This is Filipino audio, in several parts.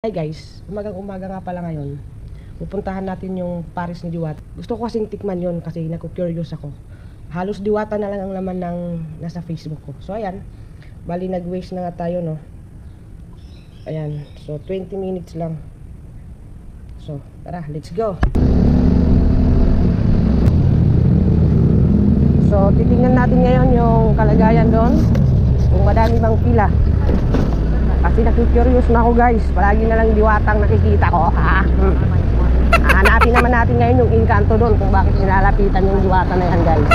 Hi guys, umagang-umaga nga pala ngayon. Pupuntahan natin yung Paris ni Diwata. Gusto ko kasing tikman yon kasi naku-curious ako. Halos Diwata na lang ang laman ng nasa Facebook ko. So ayan, bali nag-waste na nga tayo, no. Ayan, so 20 minutes lang. So tara, let's go. So titingnan natin ngayon yung kalagayan doon, kung madami bang pila. Kasi naku-curious na ako guys. Palagi na lang Diwatang nakikita ko. Hanapin naman natin ngayon yung engkanto doon, kung bakit nilalapitan yung Diwata na yan guys.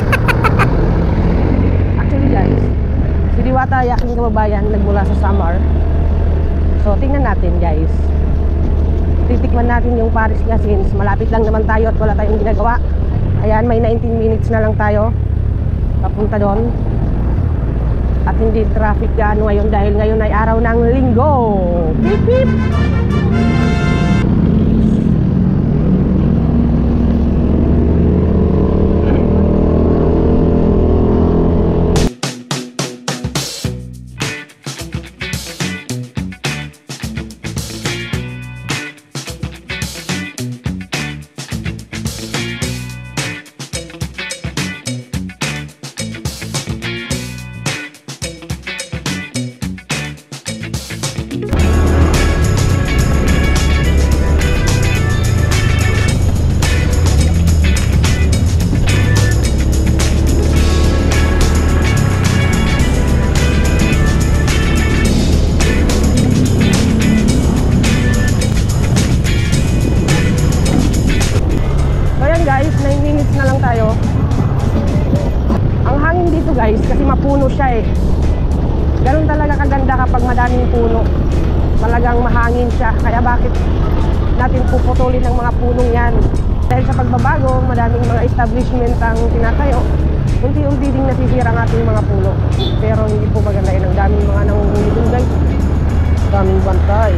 Actually guys, si Diwata ay aking kababayan, nagmula sa Samar. So tingnan natin guys. Titikman natin yung Paris niya since malapit lang naman tayo at wala tayong ginagawa. Ayan, may 19 minutes na lang tayo papunta doon. At hindi traffic gaano ngayon dahil ngayon ay araw ng Linggo. Beep beep. Guys, kasi mapuno siya eh. Ganun talaga kaganda kapag madaming puno. Talagang mahangin siya. Kaya bakit natin puputulin ng mga punong yan? Dahil sa pagbabago, madaming mga establishment ang tinatayo. Unti-unti ding nasisira ang ating mga puno. Pero hindi po maganda yun. Ang daming mga nangunghuli dun guys. Daming bantay.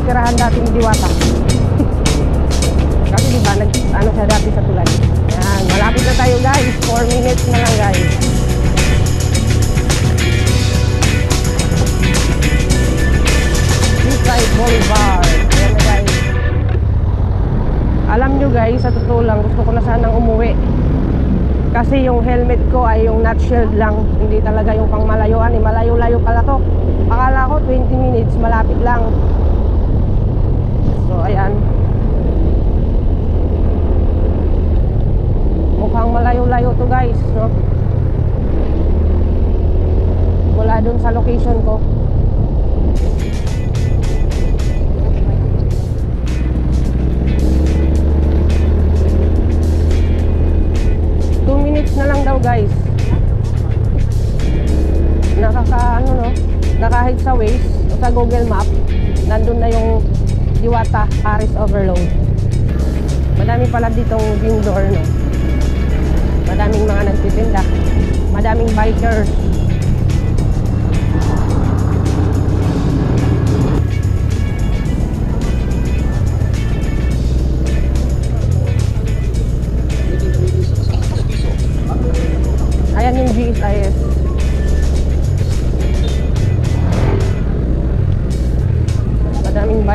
Tirahan dati ni Diwata. Kasi diba ano siya dati sa tulay. Yan, malapit na tayo guys. 4 minutes na lang guys. Seaside Boulevard. Ayan na guys. Alam nyo guys, sa totoo lang, gusto ko na sanang umuwi. Kasi yung helmet ko ay yung nutshell lang. Hindi talaga yung pang malayuan. Malayo-layo pala to. Akala ko 20 minutes, malapit lang. So ayan, mukhang malayo-layo to guys, no? Mula dun sa location ko. Minutes na lang daw guys. Nakaka-ano no, nakahit sa Waze o sa Google Map, nandun na yung Diwata Paris Overload. Madami pala ditong vendor, no? Madaming mga nagtitinda. Madaming bikers.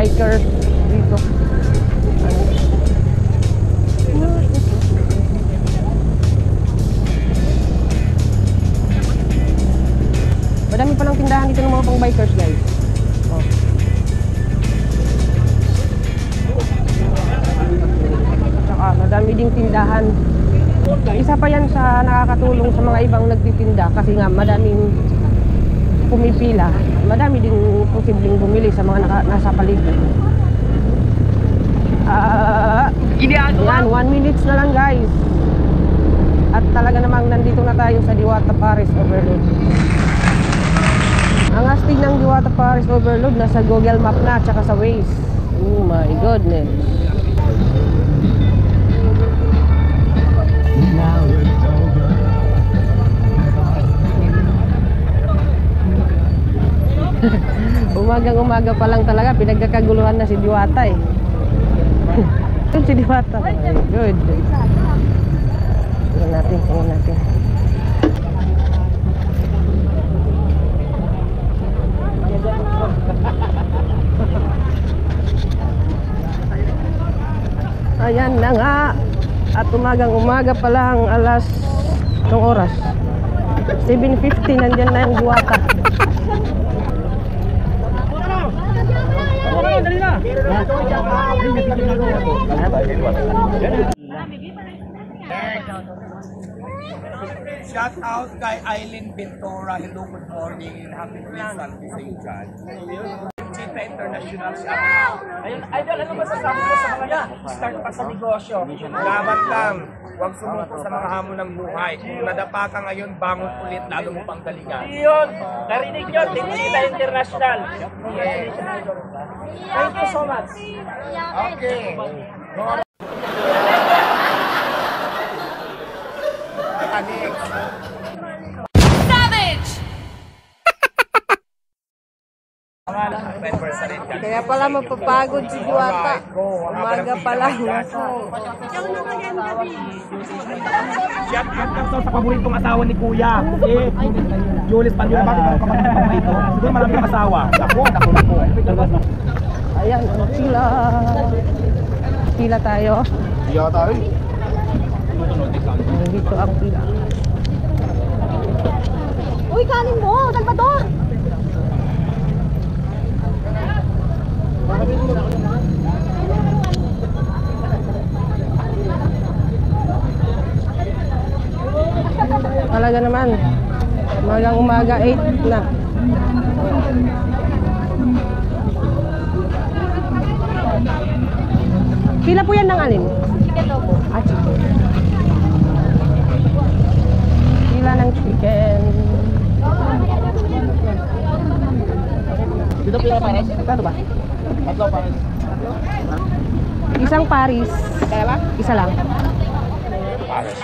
biker dito. Madami palang tindahan dito ng mga pang bikers, guys. Oh. Tsaka madami ding tindahan. Isa pa yan sa nakakatulong sa mga ibang nagtitinda kasi nga madaming pumipila. Madami ding posibleng bumili sa mga nasa paligid. Yan, 1 minute na lang, guys. At talaga namang nandito na tayo sa Diwata Paris Overload. Ang astig ng Diwata Paris Overload nasa Google Map na at saka sa Waze. Oh my goodness. Umagang-umaga pa lang talaga pinagkakaguluhan na si Diwata eh. Si Diwata. Good. Tingnan natin. Ayan na nga. At umagang-umaga pa lang alas ng oras 7:50 nandyan na yung Diwata. Shout out kay Eileen Ventura. Hello, good morning and happy Christmas sa iyo dyan. Chita International siya. Ayun, idol, ano masasabi mo sa mga start pa sa negosyo? Laban lang. Huwag sumuko sa mga hamon ng buhay. Kung nadapa ka ngayon, bangon ulit, lalo mo pang galingan. Yun, narinig nyo, Chita International. Yes. Thank you so much. Okay. Savage! Kaya pala mapapagod si Diwata. Umaga pa lang. Shout out lang sa paboritong asawa ni Kuya. Julius Panyo. Bakit ang kapatid mo dito? Siguro maraming asawa. Ako. Ayan, pila. Pila tayo. Pila tayo. Dito ang pila. Uy, kanin mo! Salvador! Talaga naman. Umagang-umaga 8 na. Pila po yan ng alin? Chicken adobo. Chicken. Pila ng chicken. Dito pila pares? Kano ba? Tatlo pares. Isang Paris. Isa lang. Pares.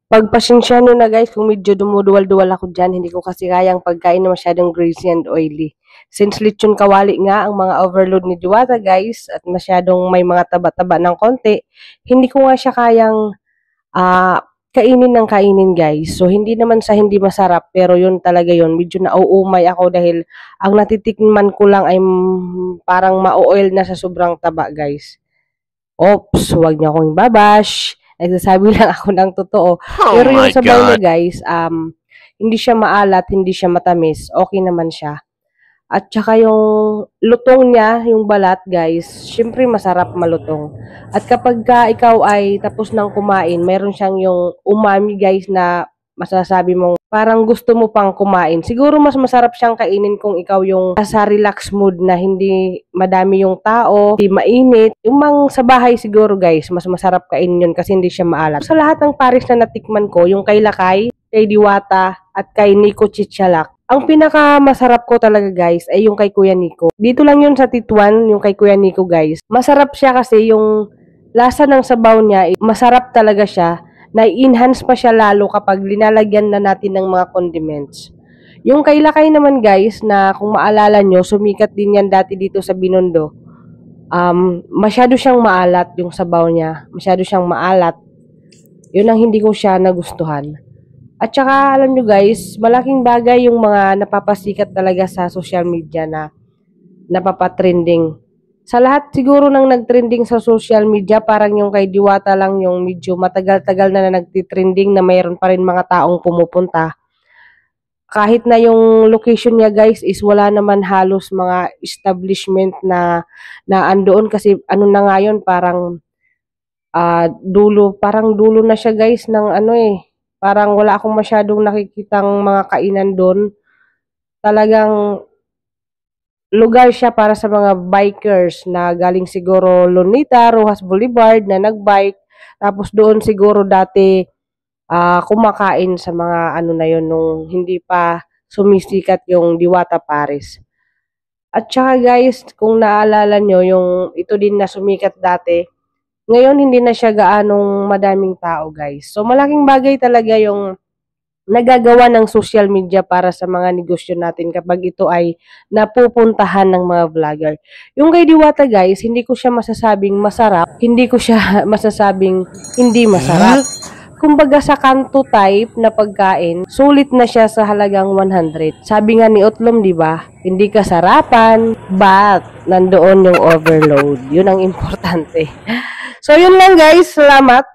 Pagpasensya nyo na guys kung medyo dumuduwal-duwal ako dyan. Hindi ko kasi kayang pagkain na masyadong greasy and oily. Since lechon kawali nga ang mga overload ni Diwata guys at masyadong may mga taba-taba ng konti, hindi ko nga siya kayang kainin ng kainin guys. So hindi naman sa hindi masarap pero yun talaga yun. Medyo nauumay ako dahil ang natitikman ko lang ay parang ma-oil na sa sobrang taba guys. Ops, huwag niyo akong babash. Nagsasabi lang ako ng totoo. Pero yung sabaw niya guys, hindi siya maalat, hindi siya matamis. Okay naman siya. At saka yung lutong niya, yung balat guys, syempre masarap malutong. At kapag ikaw ay tapos nang kumain, mayroon siyang yung umami guys na masasabi mong parang gusto mo pang kumain. Siguro mas masarap siyang kainin kung ikaw yung nasa relax mood na hindi madami yung tao, hindi mainit. Yung mang sa bahay siguro guys, mas masarap kainin yun kasi hindi siya maalat. Sa lahat ng Paris na natikman ko, yung kay Lakay, kay Diwata, at kay Nico Chichalak, ang pinaka masarap ko talaga guys ay yung kay Kuya Nico. Dito lang yun sa Tituan, yung kay Kuya Nico guys. Masarap siya kasi yung lasa ng sabaw niya, masarap talaga siya. na-enhance pa siya lalo kapag linalagyan na natin ng mga condiments. Yung kay Lakay naman guys, na kung maalala nyo, sumikat din yan dati dito sa Binondo. Masyado siyang maalat yung sabaw niya. Masyado siyang maalat. Yun ang hindi ko siya nagustuhan. At saka alam nyo guys, malaking bagay yung mga napapasikat talaga sa social media na napapatrending. Sa lahat siguro nang nagtrending sa social media, parang yung kay Diwata lang yung medyo matagal-tagal na nagtitrending na mayroon pa rin mga taong pumupunta. Kahit na yung location niya guys is wala naman halos mga establishment na andoon kasi ano na nga yun, parang parang dulo na siya guys ng parang wala akong masyadong nakikitang mga kainan doon. Talagang lugar siya para sa mga bikers na galing siguro Lunita, Rojas Boulevard na nagbike. Tapos doon siguro dati kumakain sa mga na yun nung hindi pa sumisikat yung Diwata Paris. At saka guys, kung naalala nyo, yung ito din na sumikat dati, ngayon hindi na siya gaanong madaming tao guys. So malaking bagay talaga yung nagagawa ng social media para sa mga negosyo natin kapag ito ay napupuntahan ng mga vlogger. Yung kay Diwata guys, hindi ko siya masasabing masarap, hindi ko siya masasabing hindi masarap. Kumbaga sa kanto type na pagkain, sulit na siya sa halagang 100. Sabi nga ni Utlom, di ba? Hindi kasarapan, but nandoon yung overload. Yun ang importante. So yun lang guys, salamat.